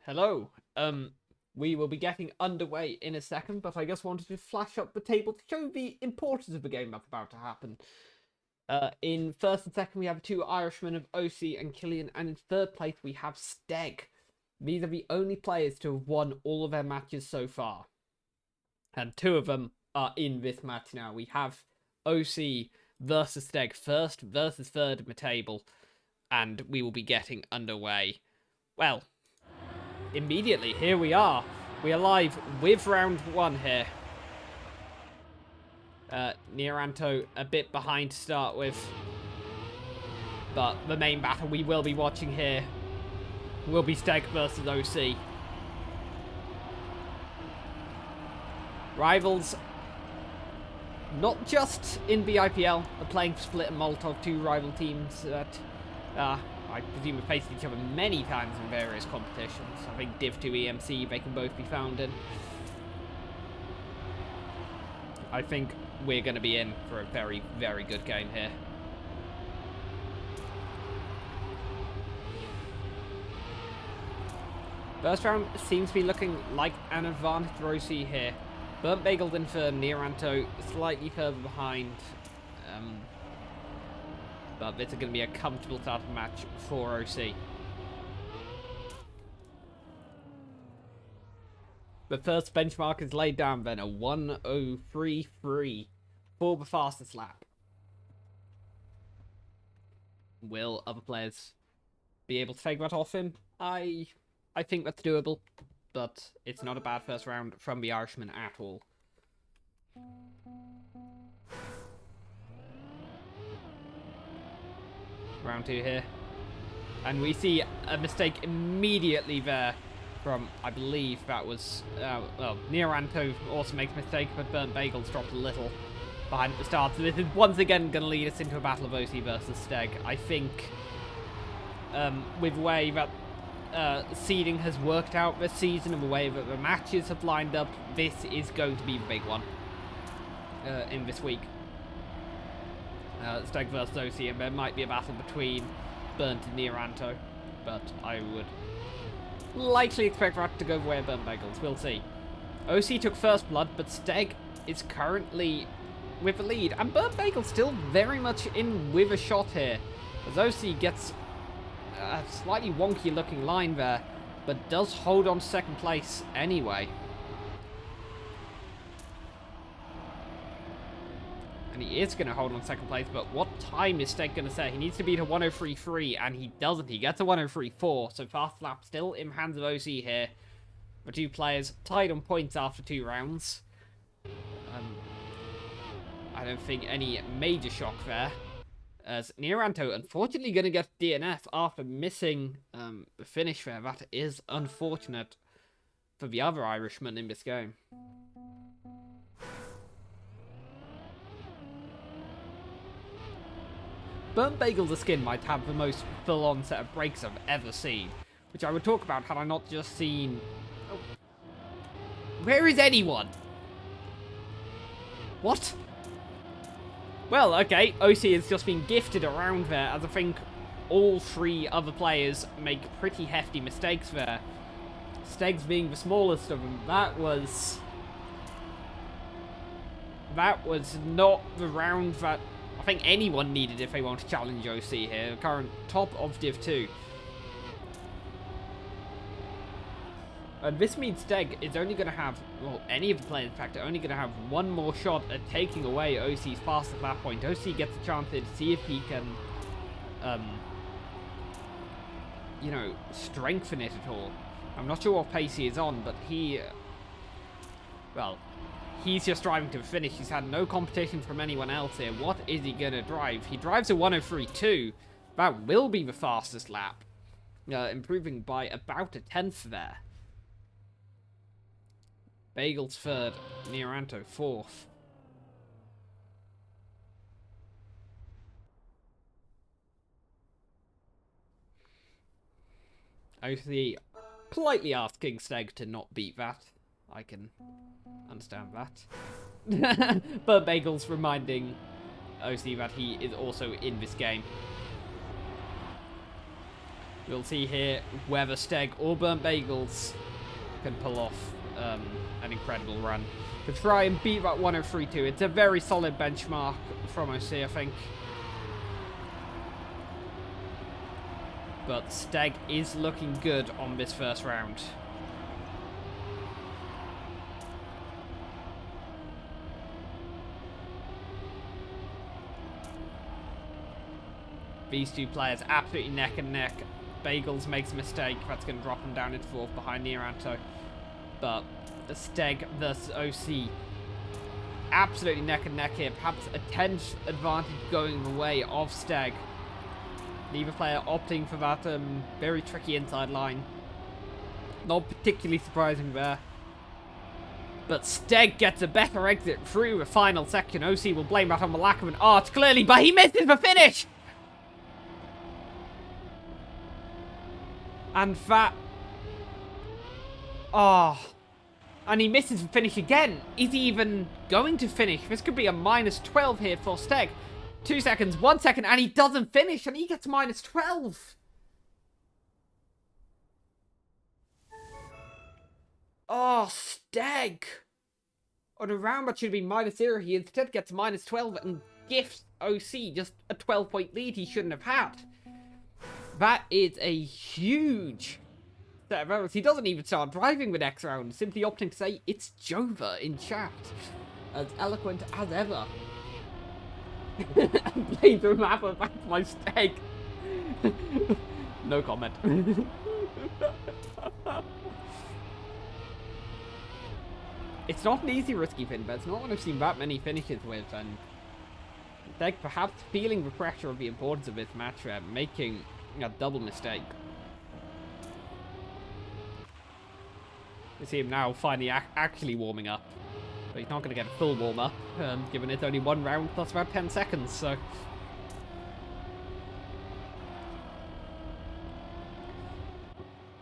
Hello. We will be getting underway in a second, but I just wanted to flash up the table to show the importance of the game that's about to happen. In first and second, we have two Irishmen of OC and Killian, and in third place, we have Steg. These are the only players to have won all of their matches so far. And two of them are in this match now. We have OC versus Steg, first versus third in the table, and we will be getting underway. Well, immediately, here we are. We are live with round one here. Neoranto a bit behind to start with. But the main battle we will be watching here will be Steg versus OC. Rivals, not just in BIPL, are playing Split and Molotov, two rival teams that I presume have faced each other many times in various competitions. I think Div 2 EMC they can both be found in. I think we're going to be in for a very, very good game here. First round seems to be looking like an advantage for OC here. Burntbagels in for Neoranto, slightly further behind. But this is going to be a comfortable start of the match for OC. The first benchmark is laid down then, a 1:03.3 for the fastest lap. Will other players be able to take that off him? I think that's doable, but it's not a bad first round from the Irishman at all. Round two here. And we see a mistake immediately there from, I believe that was, well, Neoranto also makes a mistake, but Burntbagels dropped a little behind at the start. So this is once again going to lead us into a battle of OC versus Steg. I think with the way that seeding has worked out this season and the way that the matches have lined up, this is going to be the big one in this week. Steg versus OC, and there might be a battle between Burnt and Neoranto, but I would likely expect that to go the way of Burntbagels. We'll see. OC took first blood, but Steg is currently with the lead, and Burntbagels still very much in with a shot here, as OC gets a slightly wonky looking line there, but does hold on to second place anyway. And he is going to hold on second place, but what time is Steg going to set? He needs to beat a 1:03.3, and he doesn't. He gets a 1:03.4, so fast lap still in hands of OC here. The two players tied on points after 2 rounds. I don't think any major shock there. As Neoranto, unfortunately, going to get DNF after missing the finish there. That is unfortunate for the other Irishman in this game. Burntbagels' skin might have the most full-on set of brakes I've ever seen, which I would talk about had I not just seen... Oh. Where is anyone? What? Well, okay, OC has just been gifted around there, as I think all 3 other players make pretty hefty mistakes there. Steg's being the smallest of them. That was not the round that I think anyone needed if they want to challenge OC here. The current top of Div 2. And this means Steg is only going to have, well, any of the players, in fact, are only going to have one more shot at taking away OC's fastest lap point. OC gets a chance to see if he can, you know, strengthen it at all. I'm not sure what pace he is on, but well, he's just driving to the finish. He's had no competition from anyone else here. What is he going to drive? He drives a 1:03.2. That will be the fastest lap, improving by about a tenth there. Bagels third, Neoranto fourth. OC politely asking Steg to not beat that. I can understand that. But Bagels reminding OC that he is also in this game. We'll see here whether Steg or Burntbagels can pull off an incredible run to try and beat that 103.2. It's a very solid benchmark from OC, I think. But Steg is looking good on this first round. These two players absolutely neck and neck. Bagels makes a mistake. That's going to drop him down into fourth behind Neoranto. But the Steg versus OC, absolutely neck and neck here. Perhaps a tenth advantage going the way of Steg. Neither player opting for that very tricky inside line. Not particularly surprising there. But Steg gets a better exit through the final section. OC will blame that on the lack of an arch, clearly, but he misses the finish! And that... Oh. And he misses the finish again. Is he even going to finish? This could be a -12 here for Steg. 2 seconds, 1 second, and he doesn't finish, and he gets -12. Oh, Steg. On a round that should be -0, he instead gets -12 and gifts OC just a 12-point lead he shouldn't have had. That is a huge set of errors. He doesn't even start driving the next round, simply opting to say it's Jova in chat. As eloquent as ever. And play the map of my Steg. No comment. It's not an easy risky pin, but it's not one I've seen that many finishes with, and Steg perhaps feeling the pressure of the importance of this match, making a double mistake. We see him now finally actually warming up. But he's not going to get a full warm-up, given it's only 1 round plus about 10 seconds, so...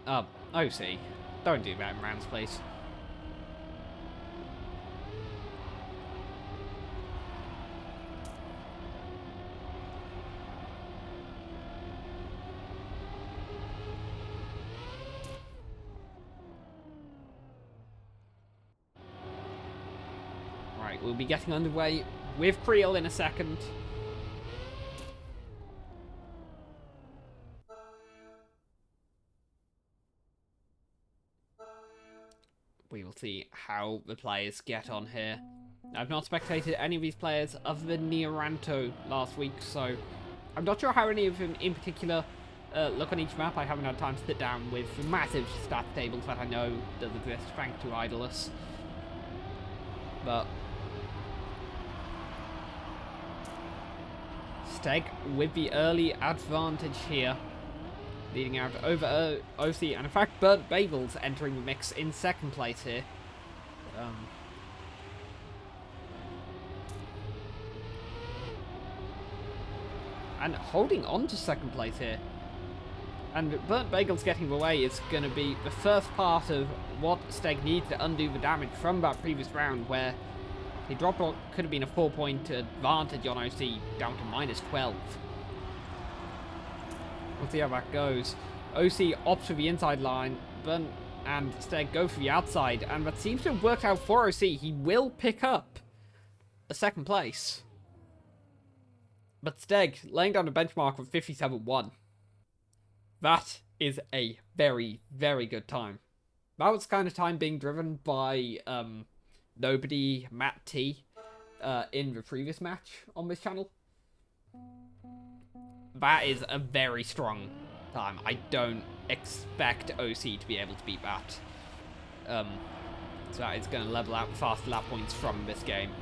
OC. Don't do that in rounds, please. We'll be getting underway with Creel in a second. We will see how the players get on here. I've not spectated any of these players other than Neoranto last week, so I'm not sure how any of them in particular look on each map. I haven't had time to sit down with massive stat tables that I know does exist, thanks to Idolus. But Steg with the early advantage here, leading out over OC, and in fact Burntbagels entering the mix in second place here. And holding on to second place here. And Burntbagels getting away is going to be the first part of what Steg needs to undo the damage from that previous round, where he dropped what could have been a 4-point advantage on OC down to -12. We'll see how that goes. OC opts for the inside line, Burnt and Steg go for the outside, and that seems to have worked out for OC. He will pick up a second place. But Steg laying down a benchmark of 57.1. That is a very, very good time. That was kind of time being driven by Nobody, Matt T, in the previous match on this channel. That is a very strong time. I don't expect OC to be able to beat that. So that is going to level out the fast lap points from this game.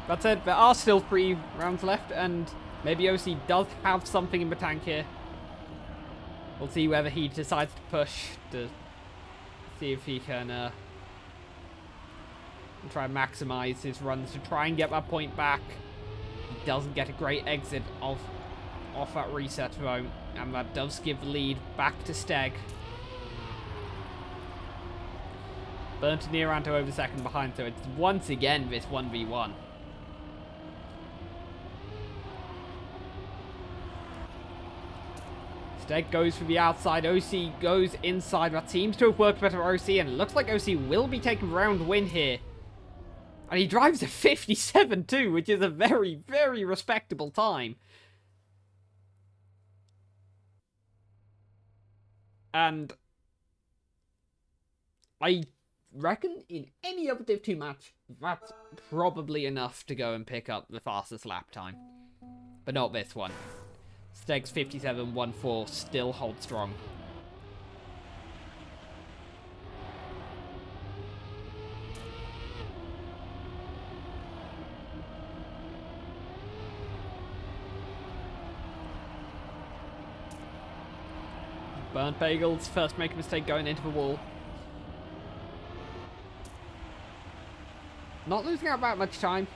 That said, there are still 3 rounds left, and maybe OC does have something in the tank here. We'll see whether he decides to push to see if he can try and maximize his runs to try and get that point back. He doesn't get a great exit off that reset though, and that does give the lead back to Steg. Burnt and Neoranto over second behind, so it's once again this 1v1. Steg goes for the outside. OC goes inside. That seems to have worked better for OC, and it looks like OC will be taking round win here. And he drives a 57 too, which is a very, very respectable time. And I reckon in any other Div 2 match, that's probably enough to go and pick up the fastest lap time. But not this one. Steg's 57.14 still holds strong. Burntbagels first make a mistake going into the wall. Not losing out about much time,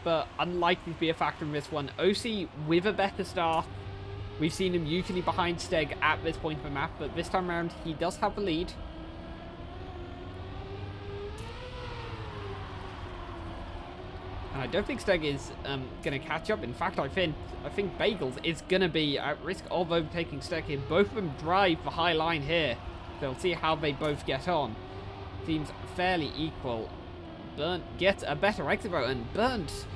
but unlikely to be a factor in this one. OC with a better start. We've seen him usually behind Steg at this point of the map, but this time around he does have the lead. And I don't think Steg is going to catch up. In fact, I think Bagels is going to be at risk of overtaking Steg here. Both of them drive the high line here. So we'll see how they both get on. Seems fairly equal. Burnt gets a better exit route, and Burnt,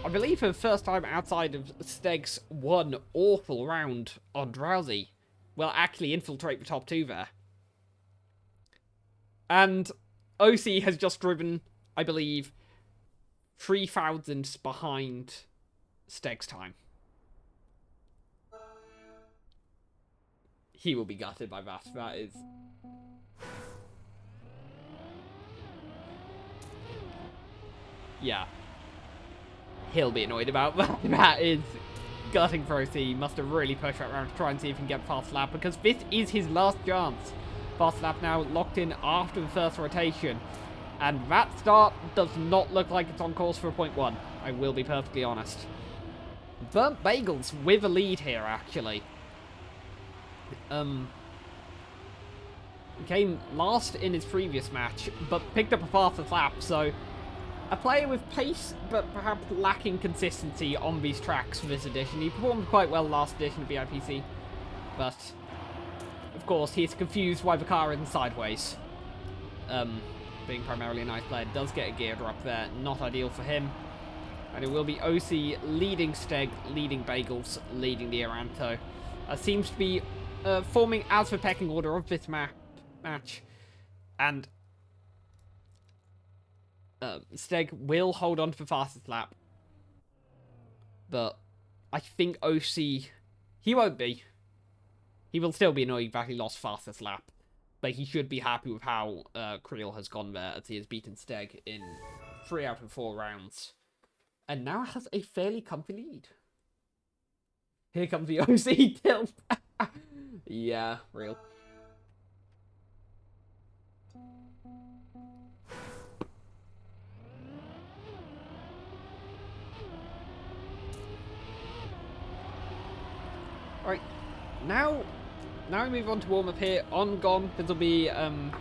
I believe for the first time outside of Steg's one awful round on Drowsy, will actually infiltrate the top two there. And OC has just driven, I believe, 3 thousandths behind Steg's time. He will be gutted by that. That is... yeah. He'll be annoyed about that. That is gutting for OC. He must have really pushed that round to try and see if he can get fast lap, because this is his last chance. Fast lap now locked in after the first rotation. And that start does not look like it's on course for a 0.1. I will be perfectly honest. Burntbagels with a lead here, actually. Came last in his previous match, but picked up a faster lap, so... a player with pace, but perhaps lacking consistency on these tracks for this edition. He performed quite well last edition of BIPC, but of course he's confused why the car isn't sideways. Being primarily a nice player, does get a gear drop there, not ideal for him. And it will be OC leading Steg, leading Bagels, leading Neoranto. Seems to be forming as the pecking order of this match, and Steg will hold on to the fastest lap. But I think OC... he won't be. He will still be annoyed that he lost fastest lap. But he should be happy with how Creel has gone there, as he has beaten Steg in 3 out of 4 rounds. And now has a fairly comfy lead. Here comes the OC tilt. Yeah, real. Alright, now we move on to warm-up here on GOM. This will be, well,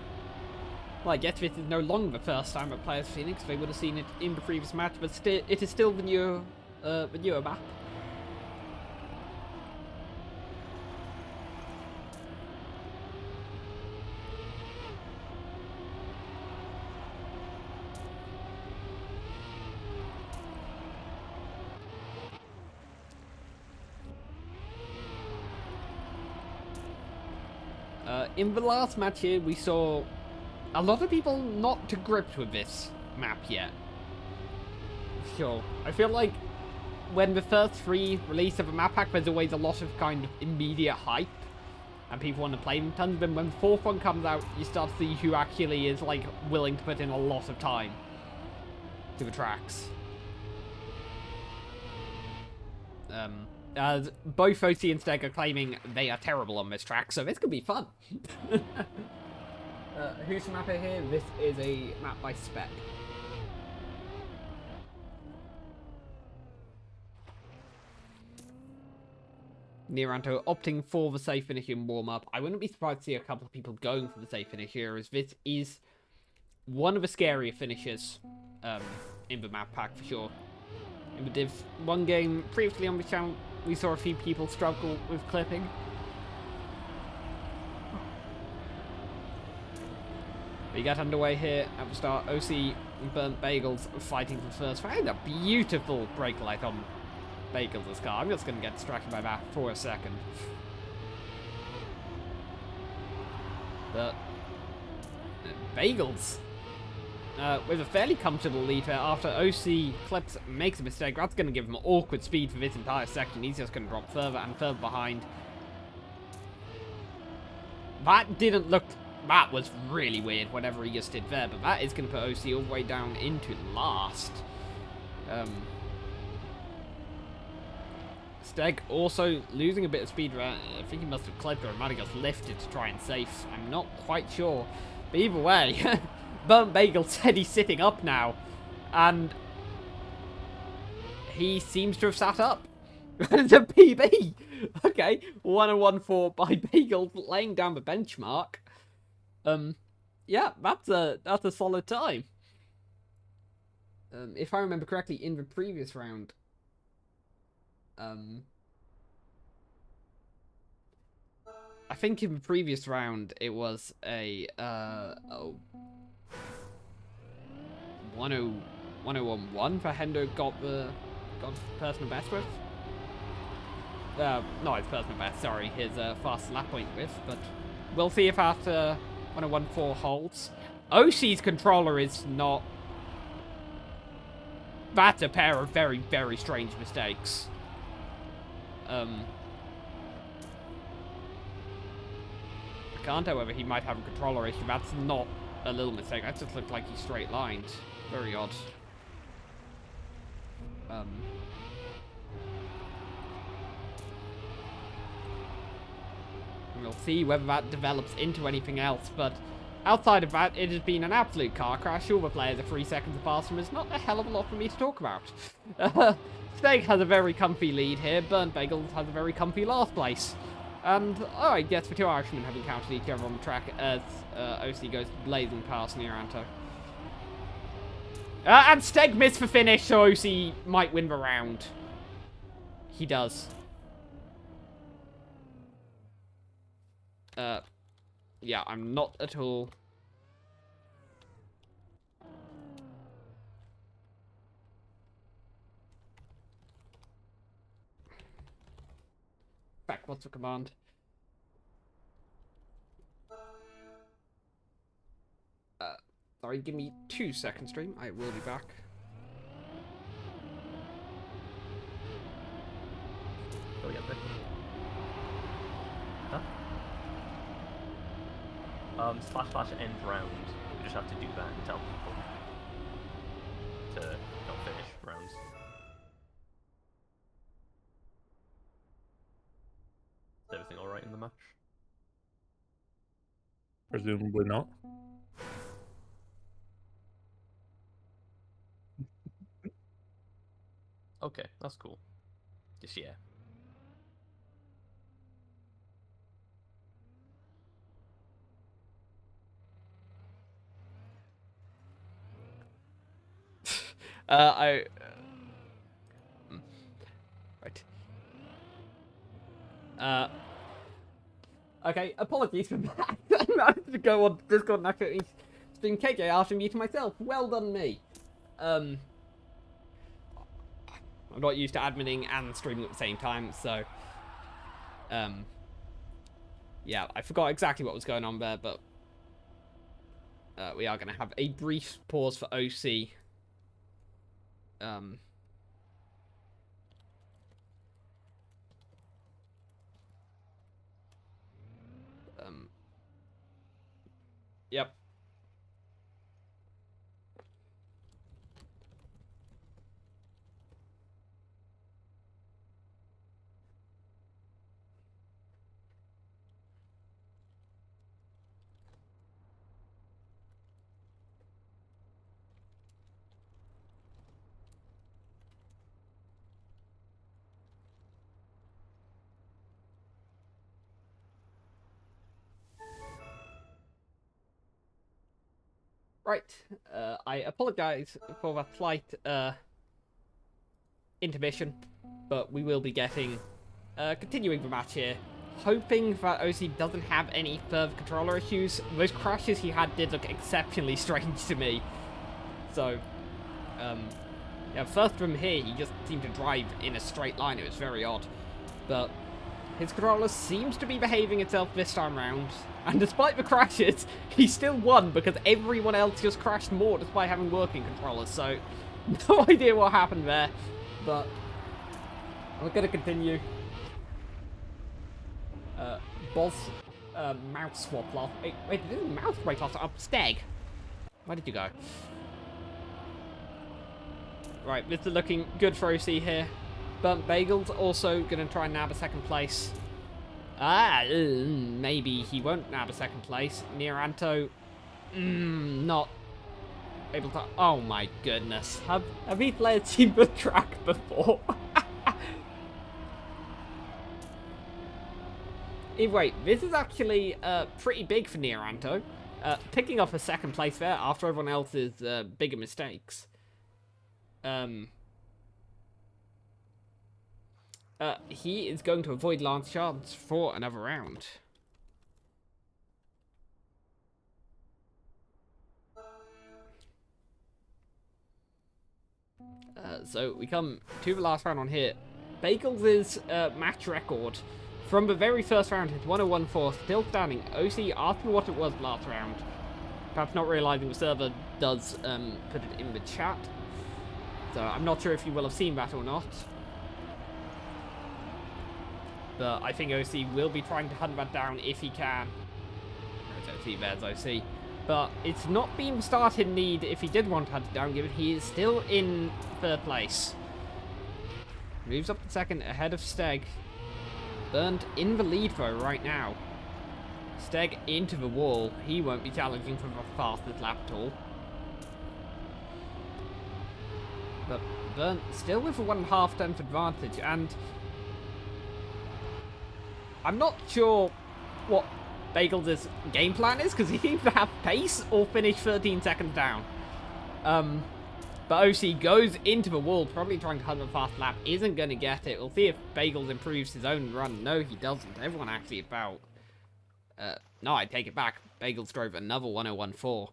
I guess this is no longer the first time at Players Phoenix. They would have seen it in the previous match, but it is still the newer map. In the last match here, we saw a lot of people not to grips with this map yet. Sure. I feel like when the first 3 release of a map pack, there's always a lot of kind of immediate hype, and people want to play them tons. But when the 4th one comes out, you start to see who actually is like willing to put in a lot of time to the tracks. As both OC and Steg are claiming they are terrible on this track, so this could be fun. Who's the mapper here? This is a map by Spec. Neoranto opting for the safe finish in warm-up. I wouldn't be surprised to see a couple of people going for the safe finish here, as this is one of the scarier finishes in the map pack for sure. In the Div 1 game previously on the channel, we saw a few people struggle with clipping. We get underway here at the start. OC and Burntbagels fighting for first. Find a beautiful brake light on Bagels' car. I'm just going to get distracted by that for a second. But Bagels with a fairly comfortable lead there after OC Clips makes a mistake. That's going to give him awkward speed for this entire section. He's just going to drop further and further behind. That didn't look... That was really weird, whatever he just did there. But that is going to put OC all the way down into last. Steg also losing a bit of speed there. I think he must have clipped or it might have just lifted to try and safe. I'm not quite sure. But either way, Burntbagel said he's sitting up now. And he seems to have sat up. It's a PB. Okay, 1:01.4 by Bagel, laying down the benchmark. Yeah, that's a solid time. If I remember correctly, in the previous round, I think in the previous round it was a 1:01.1 for Hendo got personal best with. Not his personal best, sorry, his fast lap point with, but we'll see if after 1:01.4 holds. OC's controller is not... That's a pair of very, very strange mistakes. I can't tell whether he might have a controller issue. That's not a little mistake. That just looked like he straight lined. Very odd. We'll see whether that develops into anything else, but outside of that, it has been an absolute car crash. All the players are 3 seconds apart from us. Not a hell of a lot for me to talk about. Steg has a very comfy lead here. Burntbagels has a very comfy last place. And, I guess the two Irishmen have encountered each other on the track as OC goes blazing past Neoranto. And Steg missed the finish, so OC might win the round. He does. Yeah, I'm not at all... Back, what's the command? Sorry, give me 2 seconds, stream. I will be back. Oh, yeah, but... Huh? / end round. We just have to do that and tell people to not finish rounds. Is everything alright in the match? Presumably not. Okay, that's cool. Just, yeah. Right. Okay, apologies for that. I managed to go on Discord and accidentally stream KJ after muting myself. Well done, me. I'm not used to adminning and streaming at the same time, so... yeah, I forgot exactly what was going on there, but... we are going to have a brief pause for OC. Yep. Right, I apologise for that slight intermission, but we will be getting continuing the match here hoping that OC doesn't have any further controller issues. Those crashes he had did look exceptionally strange to me. So, yeah, first from here, he just seemed to drive in a straight line. It was very odd. But his controller seems to be behaving itself this time round. And despite the crashes, he still won because everyone else just crashed more despite having working controllers. So, no idea what happened there. But we're going to continue. Boss mouse swap last. Wait, didn't mouse break last time? Steg. Where did you go? Right, this is looking good for OC here. Burntbagels also going to try and nab a second place. Maybe he won't nab a second place. Neoranto, not able to. Oh my goodness. Have these players seen the track before? Either way, this is actually pretty big for Neoranto. Picking up a second place there after everyone else's bigger mistakes. He is going to avoid Lance chance for another round. So we come to the last round on here. Bagels' match record from the very first round is 101-4, still standing. OC asking what it was last round. Perhaps not realizing the server does put it in the chat. So I'm not sure if you will have seen that or not. But I think OC will be trying to hunt that down if he can. There's OC. But it's not being the start in need if he did want to hunt it down, given he is still in third place. Moves up to second ahead of Steg. Burnt in the lead though right now. Steg into the wall. He won't be challenging for the fastest lap at all. But Burnt still with a 1.5 tenth advantage, and I'm not sure what Bagels' game plan is, because he seems to have pace or finish 13 seconds down. But OC goes into the wall, probably trying to hunt a fast lap. Isn't going to get it. We'll see if Bagels improves his own run. No, he doesn't. Everyone actually about. No, I take it back. Bagels drove another 101-4.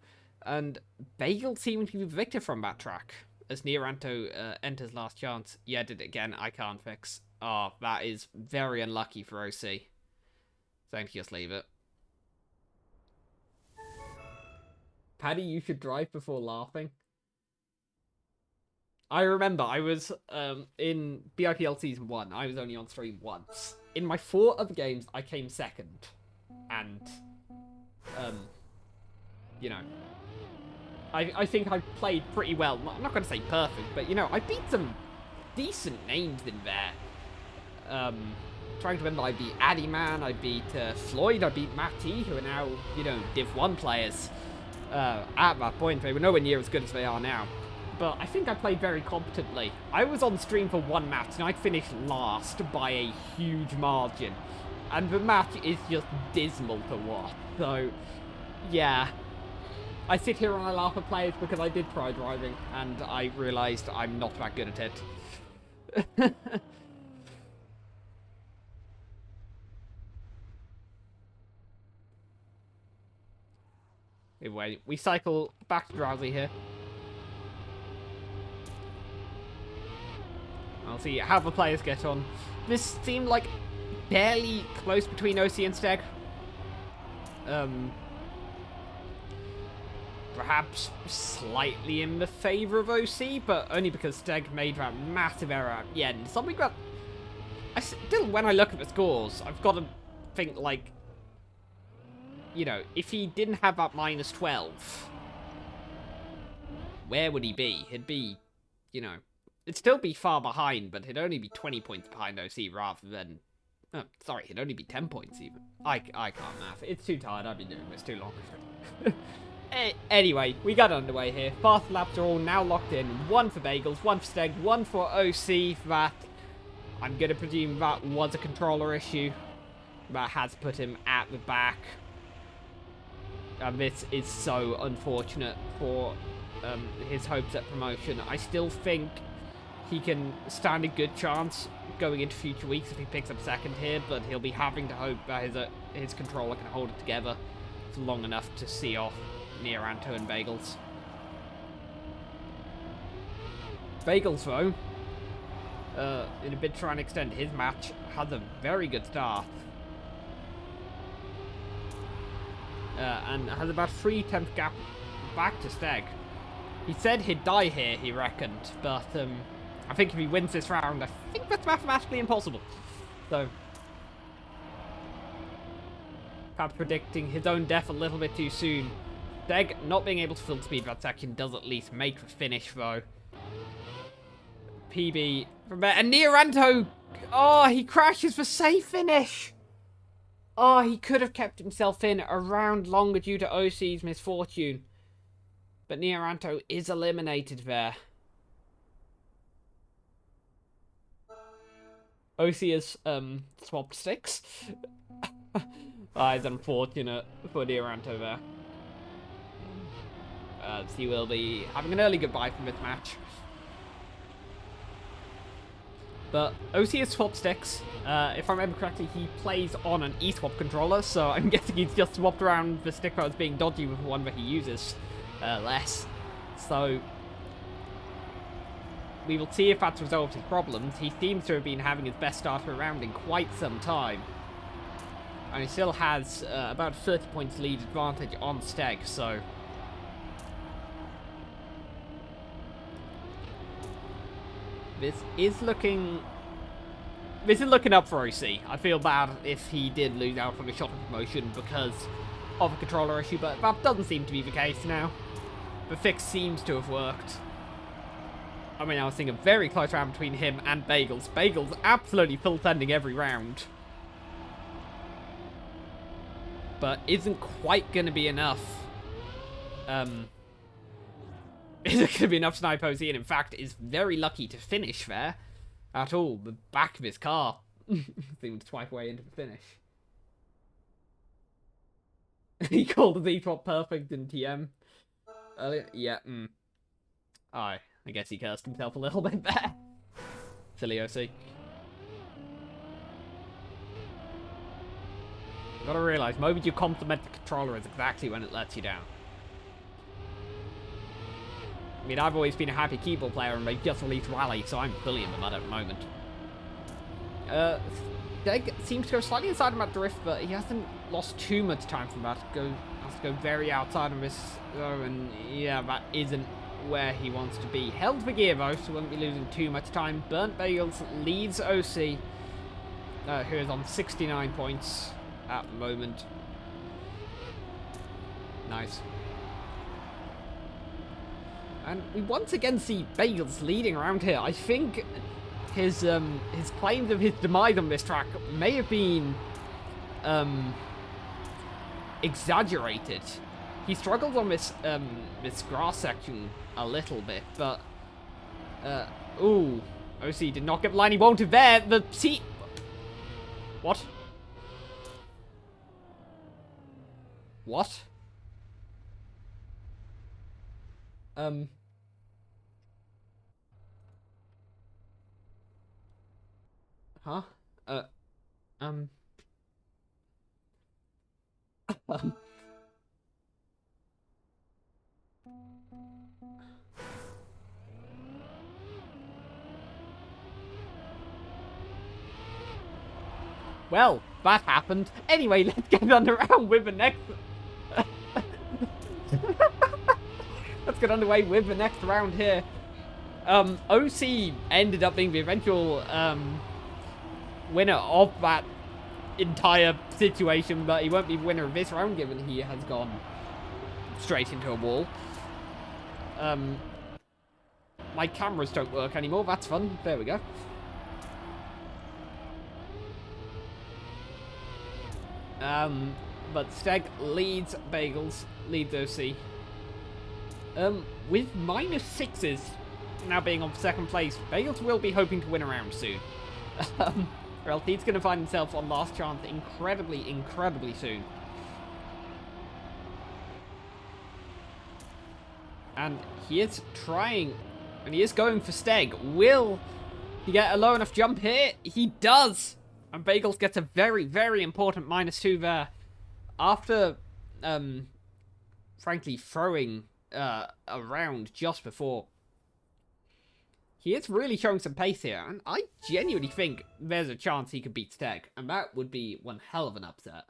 And Bagel seemed to be the victor from that track. As Neoranto enters last chance. Yeah, did it again. I can't fix. Oh, that is very unlucky for OC. Thank you, just leave it. Paddy, you should drive before laughing. I remember I was in BIPL Season 1. I was only on stream once. In my 4 other games, I came second. And, you know, I think I played pretty well. I'm not going to say perfect, but, you know, I beat some decent names in there. Trying to remember, I beat Addy Man, I beat Floyd, I beat Matty, who are now, you know, Div 1 players. At that point, they were nowhere near as good as they are now. But I think I played very competently. I was on stream for one match, and I finished last by a huge margin. And the match is just dismal to watch. So, yeah. I sit here and I laugh at players because I did try driving, and I realised I'm not that good at it. Anyway, we cycle back to Drowsy here. I'll see how the players get on. This seemed like barely close between OC and Steg. Perhaps slightly in the favour of OC, but only because Steg made that massive error at the end. Something that I still, when I look at the scores, I've got to think, like, you know, if he didn't have that minus 12, where would he be? He'd be, you know, it'd still be far behind, but he'd only be 20 points behind OC rather than... Oh, sorry, he'd only be 10 points even. I can't math. It's too tired. I've been doing this too long. Anyway, we got underway here. Fast laps are all now locked in. One for Bagels, one for Steg, one for OC. That, I'm going to presume that was a controller issue. That has put him at the back. And this is so unfortunate for his hopes at promotion. I still think he can stand a good chance going into future weeks if he picks up second here, but he'll be having to hope that his controller can hold it together for long enough to see off Neoranto and Bagels. Bagels, though, in a bid to try and extend his match, has a very good start. And has about 3/10 gap back to Steg. He said he'd die here, he reckoned, but I think if he wins this round, I think that's mathematically impossible. So, perhaps predicting his own death a little bit too soon. Steg not being able to full speed that section does at least make the finish, though. PB from there, and Neoranto, oh, he crashes for safe finish. Oh, he could have kept himself in a round longer due to OC's misfortune. But Neoranto is eliminated there. OC has swapped sticks. It's unfortunate for Neoranto there. He will be having an early goodbye from this match. But OC has swapped sticks. If I remember correctly, he plays on an eSwap controller, so I'm guessing he's just swapped around the stick as being dodgy with one that he uses less. So we will see if that's resolved his problems. He seems to have been having his best start of a round in quite some time. And he still has about 30 points lead advantage on Steg, so... This is looking up for OC. I feel bad if he did lose out on a shot of promotion because of a controller issue, but that doesn't seem to be the case now. The fix seems to have worked. I mean, I was seeing a very close round between him and Bagels. Bagels absolutely full sending every round. But isn't quite going to be enough. Isn't going to be enough to snipe OC, and in fact is very lucky to finish there at all. The back of his car seemed to swipe away into the finish. He called the V-Prop perfect in TM earlier. Yeah, I guess he cursed himself a little bit there. Silly OC. You gotta realise, the moment you compliment the controller is exactly when it lets you down. I mean, I've always been a happy keyboard player, and they just released Rally, so I'm fully in the mud at the moment. Steg seems to go slightly inside him at drift, but he hasn't lost too much time from that. Has to go very outside of this, though, and yeah, that isn't where he wants to be. Held for gear, though, so won't be losing too much time. Burntbagels leads OC, who is on 69 points at the moment. Nice. And we once again see Bagels leading around here. I think his claims of his demise on this track may have been exaggerated. He struggles on this this grass section a little bit, but ooh, OC did not get the line he wanted there. The seat. What? What? Huh? Well, that happened. Anyway, let's get underway with the next... Let's get underway with the next round here. OC ended up being the eventual winner of that entire situation, but he won't be winner of this round given he has gone straight into a wall. My cameras don't work anymore. That's fun. There we go. But Steg leads Bagels, leads OC. With -6s now being on second place, Bagels will be hoping to win a round soon. Or else he's going to find himself on last chance incredibly soon. And he is trying And he is going for Steg. Will he get a low enough jump here? He does! And Bagels gets a very, very important -2 there. After, frankly, throwing around just before. He is really showing some pace here, and I genuinely think there's a chance he could beat Steg, and that would be one hell of an upset.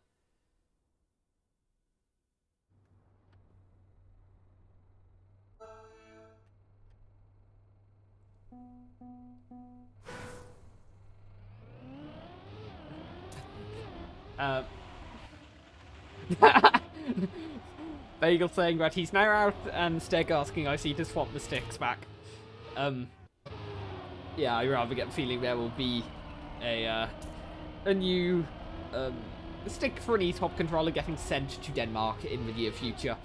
Bagel saying that he's now out, and Steg asking IC to swap the sticks back. Yeah, I rather get the feeling there will be a new stick for an eSwap controller getting sent to Denmark in the near future.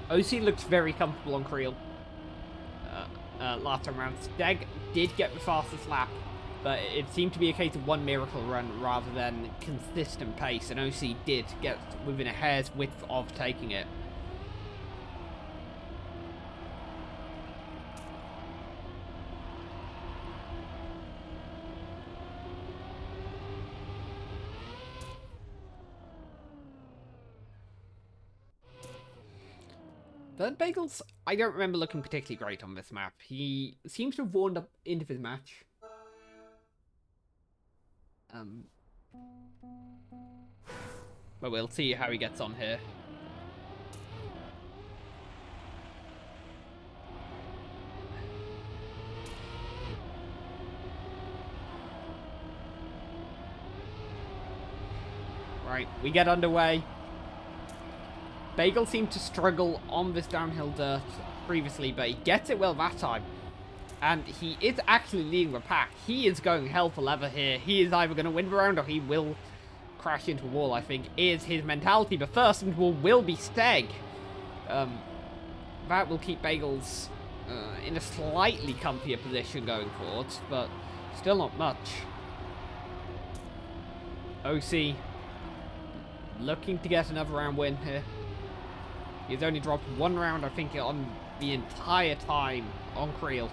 OC looks very comfortable on Creel. Last time around, Steg did get the fastest lap, but it seemed to be a case of one miracle run rather than consistent pace, and OC did get within a hair's width of taking it. Burntbagels, I don't remember looking particularly great on this map. He seems to have warmed up into his match. But we'll see how he gets on here. Right, we get underway. Bagel seemed to struggle on this downhill dirt previously, but he gets it well that time. And he is actually leading the pack. He is going hell for leather here. He is either going to win the round or he will crash into a wall, I think, is his mentality. But first into a wall will be Steg. That will keep Bagels in a slightly comfier position going forwards, but still not much. OC looking to get another round win here. He's only dropped one round, I think, on the entire time on Creel.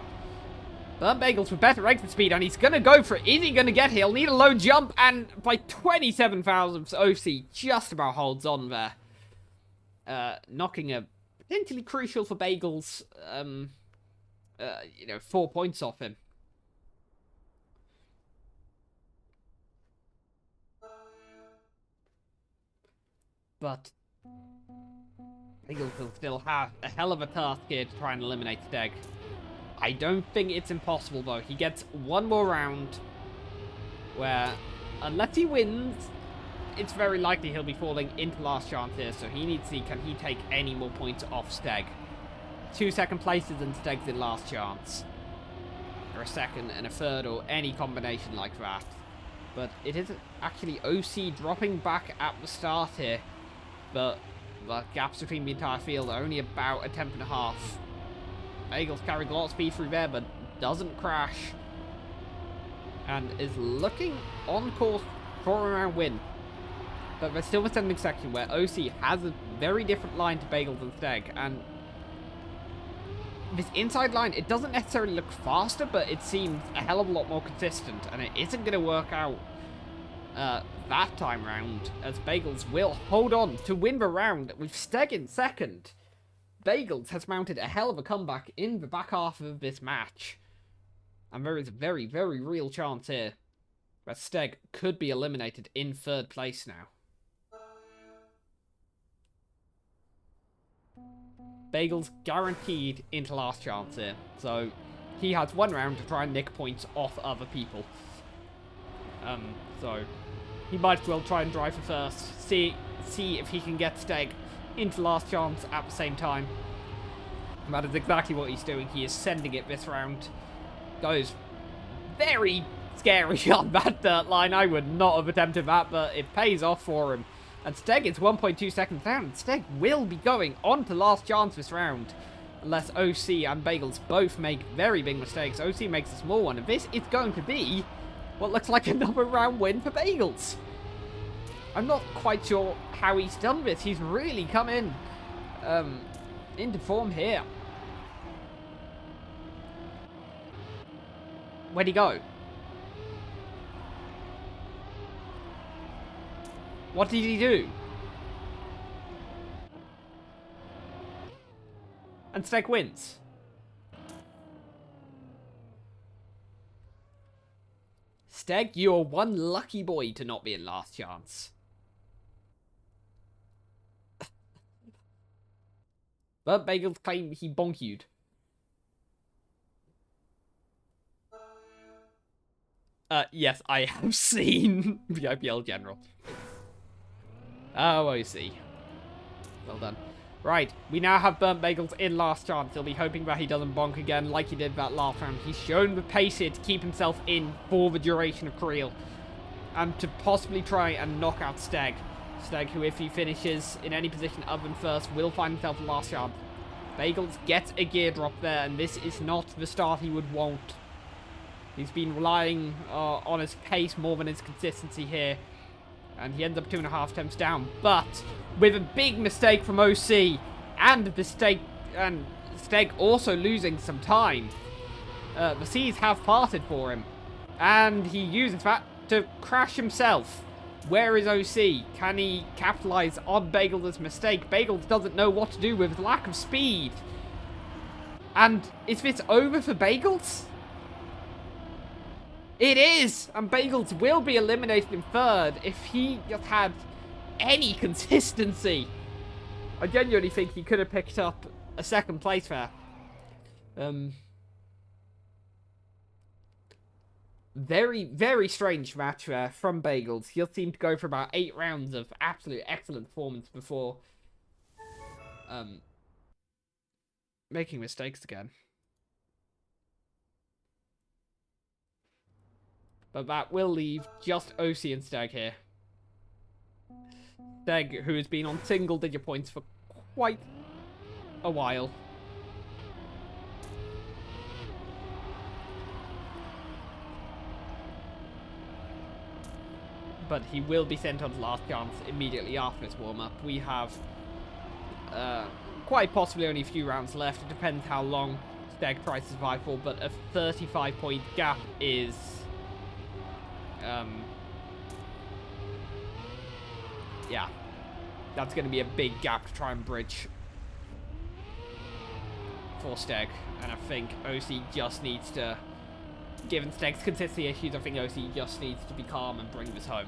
Burntbagels with better exit speed, and he's going to go for it. Is he going to get here? He'll need a low jump, and by 27 thousandths, OC just about holds on there. Knocking a potentially crucial for Bagels, 4 points off him. But Bagels will still have a hell of a task here to try and eliminate Steg. I don't think it's impossible, though. He gets one more round where, unless he wins, it's very likely he'll be falling into last chance here. So he needs to see, can he take any more points off Steg? 2 second places and Steg's in last chance. Or a second and a third, or any combination like that. But it is actually OC dropping back at the start here. But the gaps between the entire field are only about a 10.5. Bagels carried a lot of speed through there, but doesn't crash. And is looking on course for a round win. But there's still a sending section where OC has a very different line to Bagels and Steg. And this inside line, it doesn't necessarily look faster, but it seems a hell of a lot more consistent. And it isn't going to work out that time round, as Bagels will hold on to win the round with Steg in second. Bagels has mounted a hell of a comeback in the back half of this match. And there is a very, very real chance here that Steg could be eliminated in third place now. Bagels guaranteed into last chance here. So he has one round to try and nick points off other people. So he might as well try and drive for first. See if he can get Steg into last chance at the same time. And that is exactly what he's doing. He is sending it this round. Goes very scary on that dirt line. I would not have attempted that, but it pays off for him. And Steg is 1.2 seconds down. And Steg will be going on to last chance this round. Unless OC and Bagels both make very big mistakes. OC makes a small one. And this is going to be what looks like another round win for Bagels. I'm not quite sure how he's done this. He's really come in into form here. Where'd he go? What did he do? And Steg wins. Steg, you're one lucky boy to not be in last chance. But Bagels claim he bonk-you'd. Yes, I have seen BIPL General. Oh, I see. Well done. Right, we now have Burntbagels in last chance. He'll be hoping that he doesn't bonk again like he did that last round. He's shown the pace here to keep himself in for the duration of Creel. And to possibly try and knock out Steg. Steg, who if he finishes in any position other than first, will find himself in last chance. Bagels gets a gear drop there, and this is not the start he would want. He's been relying on his pace more than his consistency here. And he ends up 2.5 attempts down. But with a big mistake from OC, and Steg also losing some time, the seas have parted for him. And he uses that to crash himself. Where is OC? Can he capitalize on Bagels' mistake? Bagels doesn't know what to do with his lack of speed. And is this over for Bagels? It is! And Bagels will be eliminated in third if he just had any consistency. I genuinely think he could have picked up a second place there. Very, very strange match there from Bagels. He'll seem to go for about 8 rounds of absolute excellent performance before making mistakes again. But that will leave just OC and Steg here. Steg, who has been on single-digit points for quite a while. But he will be sent on last chance immediately after this warm-up. We have quite possibly only a few rounds left. It depends how long Steg tries to survive for, but a 35-point gap is... yeah, that's going to be a big gap to try and bridge for Steg. And I think OC just needs to... Given Steg's consistency issues, I think OC just needs to be calm and bring this home.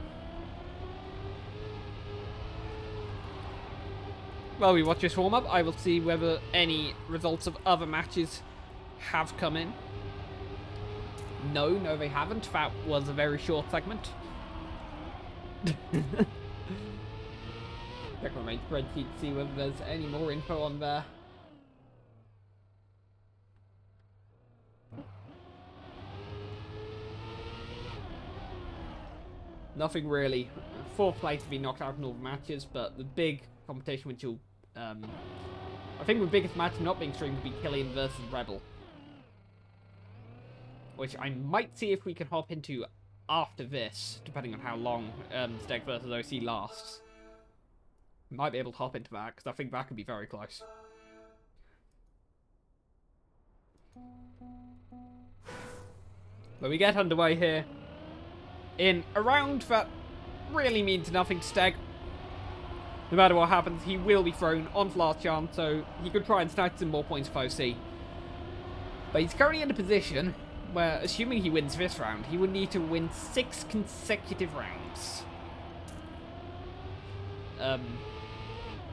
While we watch this warm-up, I will see whether any results of other matches have come in. No, they haven't. That was a very short segment. Check my main spreadsheet to see whether there's any more info on there. Nothing really. 4th place to be knocked out in all the matches, but the big competition which will... I think the biggest match not being streamed would be Killian versus Rebel. Which I might see if we can hop into after this, depending on how long Steg versus OC lasts. Might be able to hop into that, because I think that could be very close. But we get underway here in a round that really means nothing to Steg. No matter what happens, he will be thrown onto last chance, so he could try and snatch some more points for OC. But he's currently in a position where, assuming he wins this round, he would need to win 6 consecutive rounds.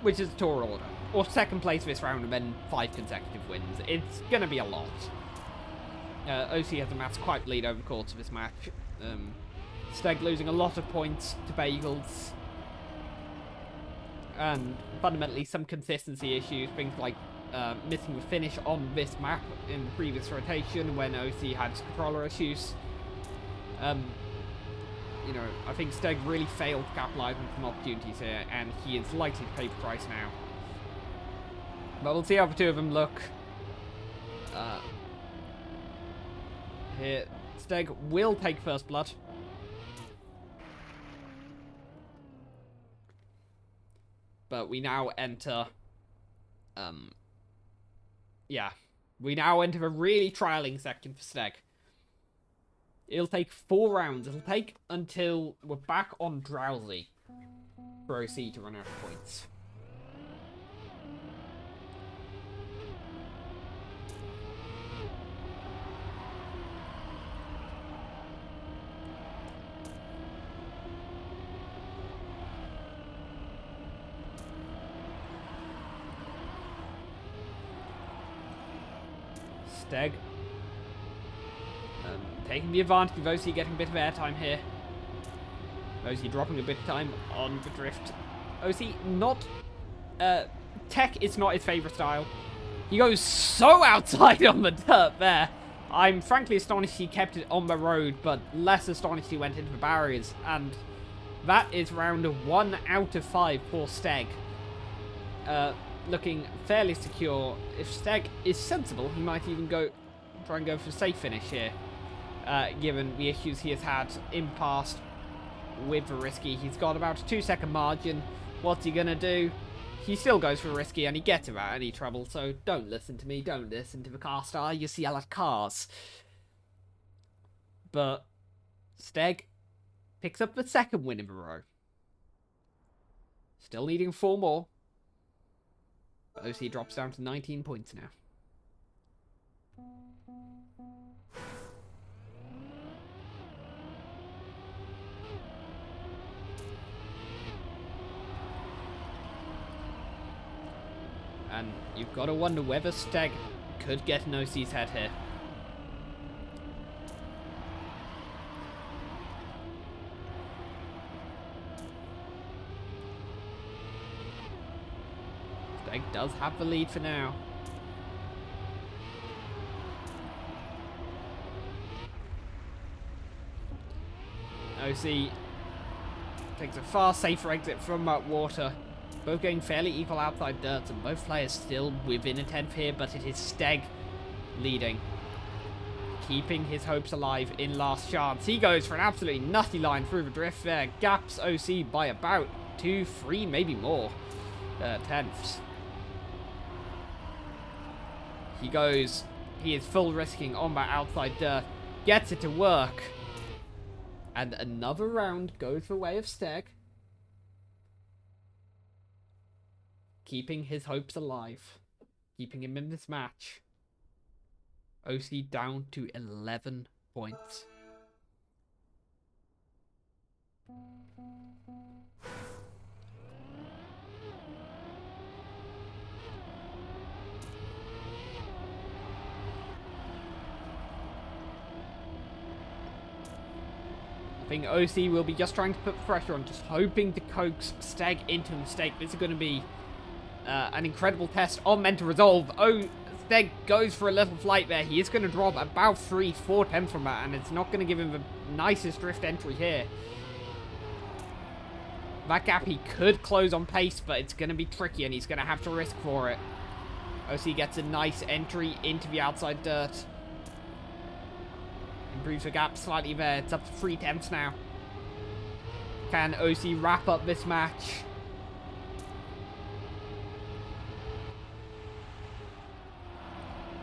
Which is a tall order. Or second place this round and then 5 consecutive wins. It's going to be a lot. OC has amassed quite the lead over the course of this match. Steg losing a lot of points to Bagels. And fundamentally some consistency issues, things like missing the finish on this map in the previous rotation when OC had controller issues. You know, I think Steg really failed to capitalise on some opportunities here, and he is likely to pay the price now. But we'll see how the two of them look. Here, Steg will take first blood. but we now enter... yeah. We now enter a really trialing section for Steg. It'll take 4 rounds. It'll take until we're back on Drowsy for OC to run out of points. Steg. Taking the advantage of OC getting a bit of airtime here. OC dropping a bit of time on the drift. OC not... tech is not his favourite style. He goes so outside on the dirt there. I'm frankly astonished he kept it on the road, but less astonished he went into the barriers. And that is round 1 out of 5 for Steg. Looking fairly secure. If Steg is sensible, he might even try and go for a safe finish here. Given the issues he has had in past with the risky. He's got about a 2-second margin. What's he going to do? He still goes for risky and he gets without any trouble. So don't listen to me. Don't listen to the car star. You see, I like cars. But Steg picks up the 2nd win in a row. Still needing 4 more. OC drops down to 19 points now. And you've got to wonder whether Steg could get an OC's head here. Steg does have the lead for now. OC takes a far safer exit from that water. Both going fairly equal outside dirt, and both players still within a 10th here, but it is Steg leading. Keeping his hopes alive in last chance. He goes for an absolutely nutty line through the drift there. Gaps OC by about 2, 3, maybe more tenths. He is full risking on that outside dirt. Gets it to work. And another round goes the way of Steg. Keeping his hopes alive. Keeping him in this match. OC down to 11 points. I think OC will be just trying to put pressure on, just hoping to coax Steg into a mistake. This is going to be an incredible test on mental resolve. Steg goes for a little flight there. He is going to drop about 3-4 tenths from that, and it's not going to give him the nicest drift entry here. That gap he could close on pace, but it's going to be tricky, and he's going to have to risk for it. OC gets a nice entry into the outside dirt. Improves the gap slightly there. It's up to 3 tenths now. Can OC wrap up this match?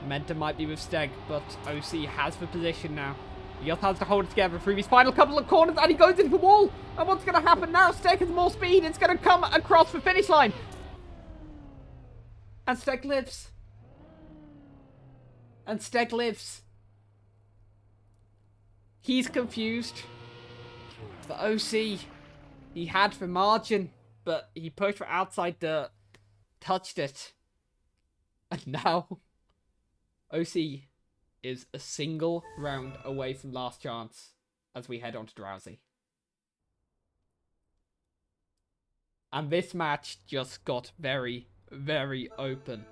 Momentum might be with Steg, but OC has the position now. He just has to hold it together through his final couple of corners, and he goes into the wall. And what's going to happen now? Steg has more speed. It's going to come across the finish line. And Steg lives. And Steg lives. He's confused. The OC, he had the margin, but he pushed for outside dirt, touched it. And now OC is a single round away from last chance as we head on to Drowsy. And this match just got very, very open.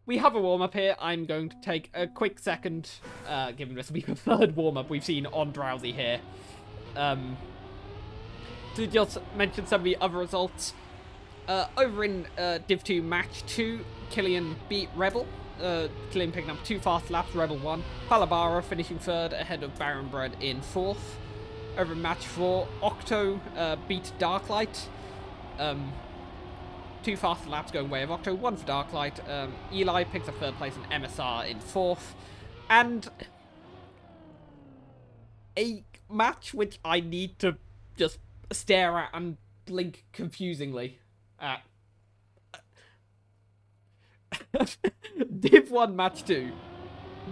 We have a warm-up here. I'm going to take a quick second, given this will be the 3rd warm-up we've seen on Drowsy here, to just mention some of the other results. Over in Div 2 Match 2, Killian beat Rebel. Killian picking up 2 fast laps, Rebel 1. Palabara finishing 3rd ahead of Baron Bread in 4th. Over in Match 4, Octo beat Darklight. 2 fast laps going way of Octo, 1 for Darklight. Eli picks up 3rd place and MSR in 4th. And a match which I need to just stare at and blink confusingly at. Div 1 match 2.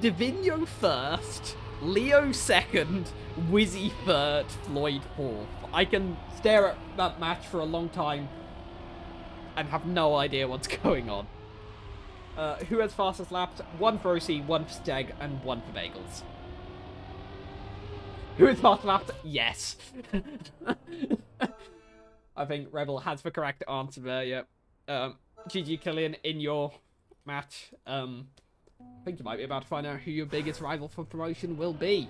Divino 1st, Leo 2nd, Wizzy 3rd, Floyd 4th. I can stare at that match for a long time and have no idea what's going on. Who has fastest laps? 1 for OC, 1 for Steg, and 1 for Bagels. Who has fastest laps? Yes. I think Rebel has the correct answer there, yep. GG Killian in your match. I think you might be about to find out who your biggest rival for promotion will be.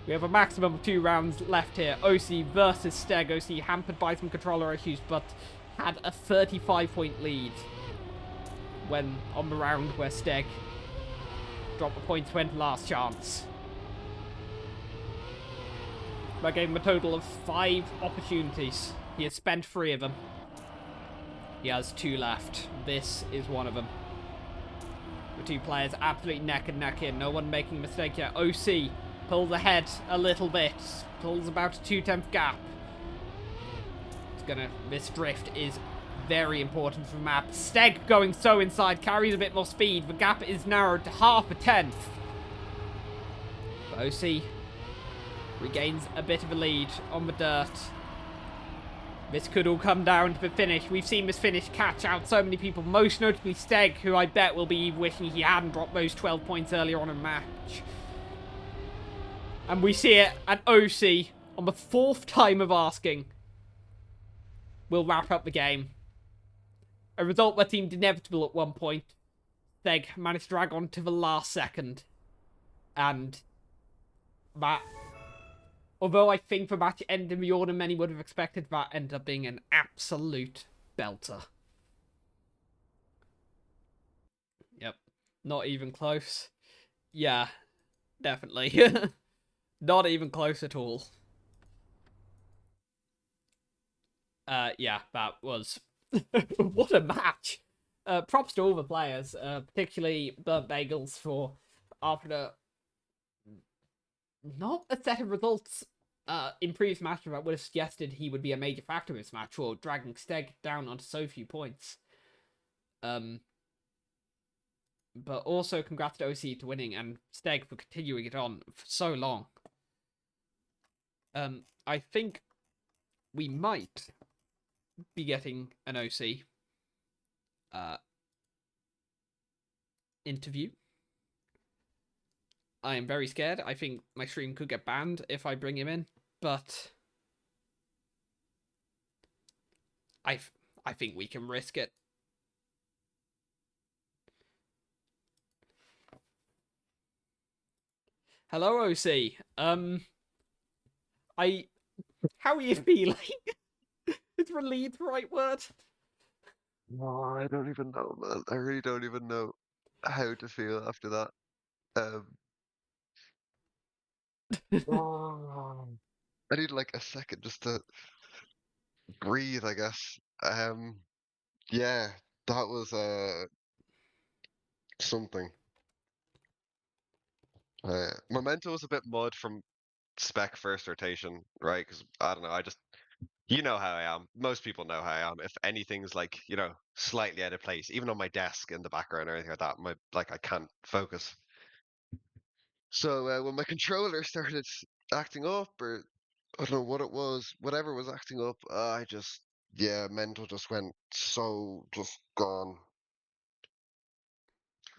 We have a maximum of 2 rounds left here. OC versus Steg. OC hampered by some controller issues, but had a 35-point lead when on the round where Steg dropped the points went last chance. That gave him a total of 5 opportunities. He has spent 3 of them. He has 2 left. This is one of them. The 2 players absolutely neck and neck in. No one making a mistake here. OC pulls ahead a little bit. Pulls about a 2/10 gap. This drift is very important for the map. Steg going so inside, carries a bit more speed. The gap is narrowed to 0.5. But OC regains a bit of a lead on the dirt. This could all come down to the finish. We've seen this finish catch out so many people, most notably Steg, who I bet will be wishing he hadn't dropped those 12 points earlier on in the match. And we see it at OC on the 4th time of asking. We'll wrap up the game. A result that seemed inevitable at one point. Steg managed to drag on to the last second. And that, although I think the match ended in the order many would have expected, that ended up being an absolute belter. Yep. Not even close. Yeah, definitely. Not even close at all. Yeah, that was... what a match! Props to all the players, particularly Burntbagels for, after not a set of results in previous matches that would have suggested he would be a major factor in this match, or dragging Steg down onto so few points. But also congrats to OC to winning, and Steg for continuing it on for so long. I think we might be getting an OC interview. I am very scared. I think my stream could get banned if I bring him in, but I think we can risk it. Hello, OC. How are you feeling? Is relieved the right word? No, I don't even know, man. I really don't even know how to feel after that. I need like a second just to breathe, I guess. Yeah, that was something. Memento was a bit mud from spec first rotation, right? Because I don't know, you know how I am. Most people know how I am. If anything's like, slightly out of place, even on my desk in the background or anything like that, I can't focus. So when my controller started acting up, or I don't know what it was, whatever was acting up, mental just went just gone.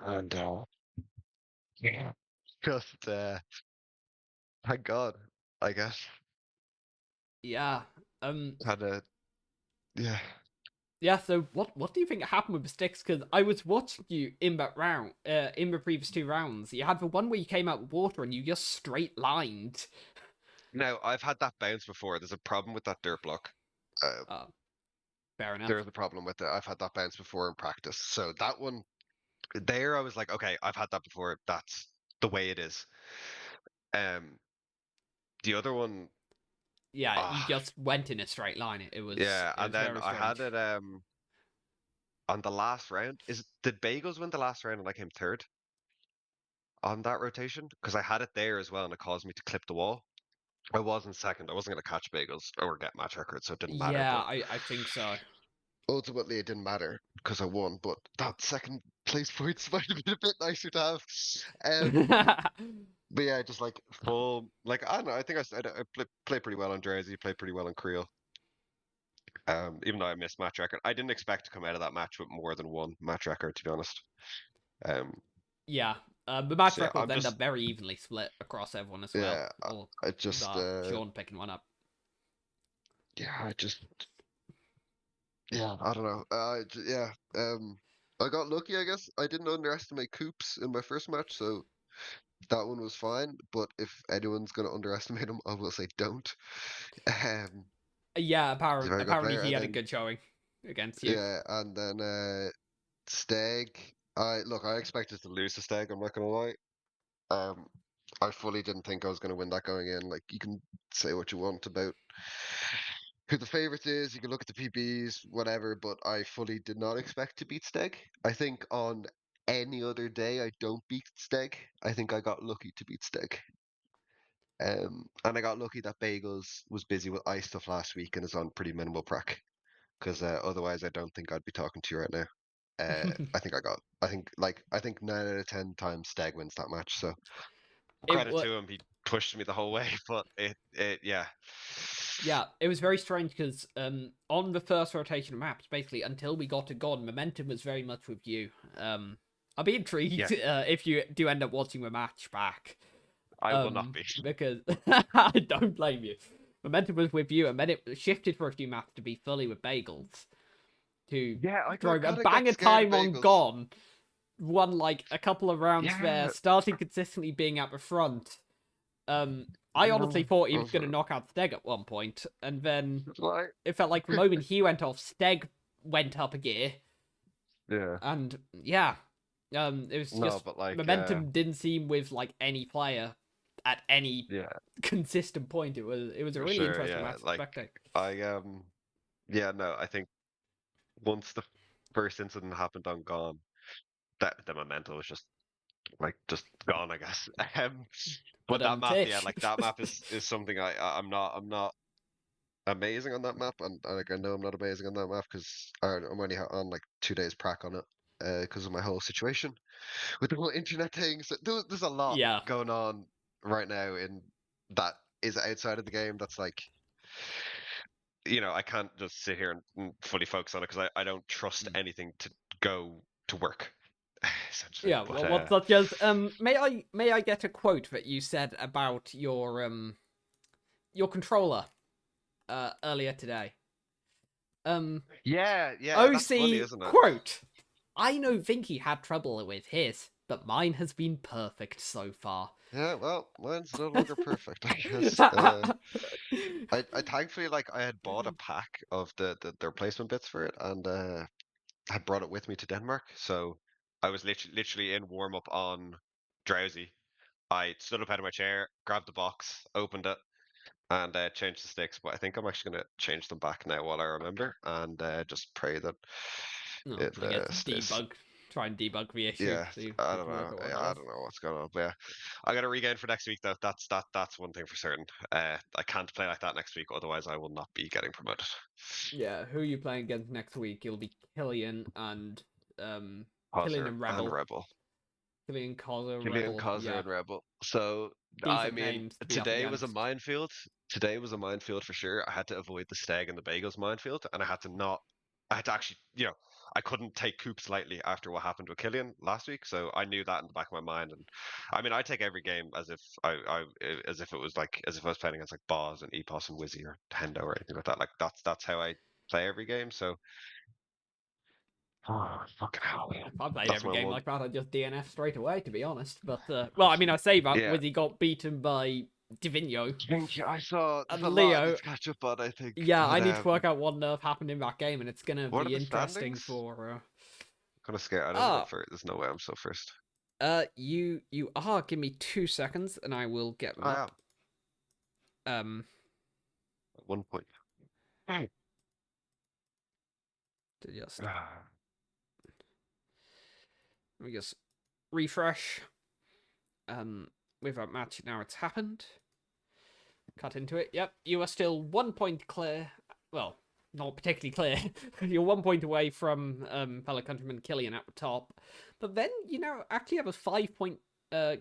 And yeah, just thank God, I guess. Yeah. Had a yeah. Yeah, so what do you think happened with the sticks? Because I was watching you in that round, in the previous 2 rounds. You had the one where you came out with water and you just straight lined. Now I've had that bounce before. There's a problem with that dirt block. Fair enough. There's a problem with it. I've had that bounce before in practice. So that one there, I was like, okay, I've had that before. That's the way it is. The other one, Yeah, you Ah, just went in a straight line. It was yeah, it and was then very I had strange. it on the last round. Did Bagels win the last round and I came third on that rotation? Because I had it there as well, and it caused me to clip the wall. I was in second. I wasn't going to catch Bagels or get match record, so it didn't matter. Yeah, But I think so. ultimately, it didn't matter because I won. But that second place points might have been a bit nicer to have. Um, but yeah, just like full, like I don't know. I think I play pretty well on Jersey, play pretty well on Creel. Even though I missed match record, I didn't expect to come out of that match with more than one match record, to be honest. Um, Yeah, the match so yeah, records end up very evenly split across everyone as well. yeah, Or I just, Sean picking one up. yeah, yeah, I don't know. Yeah, I got lucky, I guess. I didn't underestimate Coops in my first match, so that one was fine. But if anyone's gonna underestimate him, I will say don't. Um, Yeah, he's a very good apparently player, he and had a then good showing against you. yeah, and then Steg. I expected to lose to Steg. I'm not gonna lie. Um, I fully didn't think I was going to win that going in. Like, you can say what you want about who the favorite is, you can look at the PBs, whatever, but I fully did not expect to beat Steg. I think on any other day I don't beat Steg. I think I got lucky to beat Steg. And I got lucky that Bagels was busy with ice stuff last week and is on pretty minimal prac. Because otherwise, I don't think I'd be talking to you right now. I think 9 out of 10 times Steg wins that match. So it credit was to him, he pushed me the whole way. But yeah, Yeah, it was very strange because on the first rotation of maps, basically until we got to God, momentum was very much with you. I'll be yeah, intrigued if you do end up watching the match back. I will not be. Because I don't blame you. Momentum was with you, and then it shifted for a few maps to be fully with Bagels, who Yeah, I drove a kind of got banger scared of time on Bagels. Gone, won like a couple of rounds there, Yeah, starting consistently being at the front. I honestly no, thought he I was was going to knock out Steg at one point, and then like, it felt like the moment he went off, Steg went up a gear, yeah, and yeah, it was no, just but like, momentum didn't seem with like any player at any yeah, consistent point. It was a for really sure, interesting yeah, match to like, spectate. I yeah, no, I think once the first incident happened on Gone, that the momentum was just gone, I guess. But But that map, yeah, Tish, like that map is something I'm not amazing on that map, and like I know I'm not amazing on that map because I'm only on like 2 days prac on it because of my whole situation with the whole internet thing. So there's a lot yeah, going on right now in that is outside of the game. That's like I can't just sit here and fully focus on it because I don't trust anything to go to work essentially. yeah. But Well, what's such as may I get a quote that you said about your controller earlier today? yeah, that's funny, OC isn't it? quote. I know Vinky had trouble with his, but mine has been perfect so far. Yeah, well, mine's no longer perfect, I guess. I thankfully like I had bought a pack of the replacement bits for it and had brought it with me to Denmark. So I was literally in warm up on Drowsy. I stood up out of my chair, grabbed the box, opened it, and changed the sticks. But I think I'm actually gonna change them back now while I remember, and just pray that No, it I guess stays. try and debug the issue. Yeah, See I we don't can look know. at what Yeah, that I was. don't know what's going on. But yeah, I got to regain for next week though. That's one thing for certain. I can't play like that next week, otherwise I will not be getting promoted. Yeah, who are you playing against next week? It'll be um Killian Causer and and Rebel. Rebel. Killian, Causer, Killian, Rebel. Causer, Yeah, and Rebel. So I decent mean, names to be up today was a against. minefield. Today was a minefield for sure. I had to avoid the Stag and the Bagels minefield, and I had to not. I had to actually, I couldn't take Coops lightly after what happened with Killian last week. So I knew that in the back of my mind, and I mean, I take every game as if as if it was like as if I was playing against like Boz and Epos and Wizzy or Hendo or anything like that. Like that's how I play every game. So, oh, fucking hell, man. If I played That's every my game one. like that, I'd just DNF straight away, to be honest. But well, I mean, I say that Yeah, Wizzy got beaten by Divino think I saw there's and a lot I need Leo. to catch up on, I think. Yeah, I But need to work out what nerf happened in that game, and it's gonna what are be the interesting standings? for. Kind of scared. I don't think I'm Ah, first. There's no way I'm still first. you are. Give me 2 seconds, and I will get them Oh yeah. up. Um, 1 point. To just let me just refresh. With that match now, it's happened. Cut into it. Yep, you are still 1 point clear. Well, not particularly clear. You're 1 point away from fellow countryman Killian at the top. But then, actually have a 5 point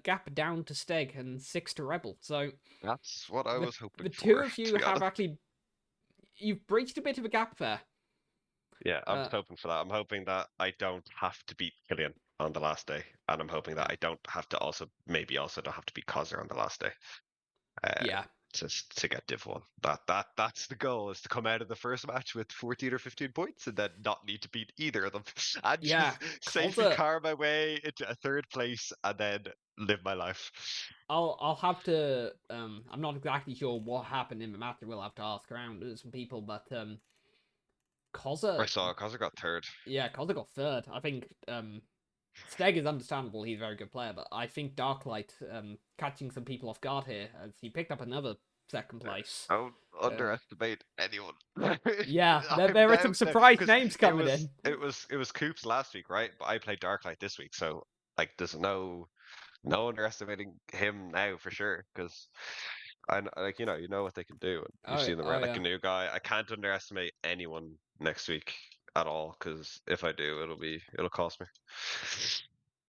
gap down to Steg and 6 to Rebel. So That's what I was hoping the for, two of to you be have honest. actually... You've breached a bit of a gap there. Yeah, I'm just hoping for that. I'm hoping that I don't have to beat Killian on the last day, and I'm hoping that Yeah. I don't have to maybe also don't have to beat Cosner on the last day. Yeah. Just to get Div 1. That's the goal, is to come out of the first match with 14 or 15 points and then not need to beat either of them. And Yeah, just safely Cosner... car my way into a third place and then live my life. I'll have to I'm not exactly sure what happened in the match. We'll have to ask around some people, but I Koza, saw Cosner got third. yeah, Koza got third. I think Steg is understandable, he's a very good player, but I think Darklight catching some people off guard here as he picked up another second place. Don't underestimate anyone. Yeah, I'm there are now some surprise because names coming in. it was Coops last week, right? But I played Darklight this week, so like there's no underestimating him now for sure, because like you know what they can do. And you've seen them, Oh right? Like a yeah. new guy. I can't underestimate anyone next week at all, because if I do, it'll cost me.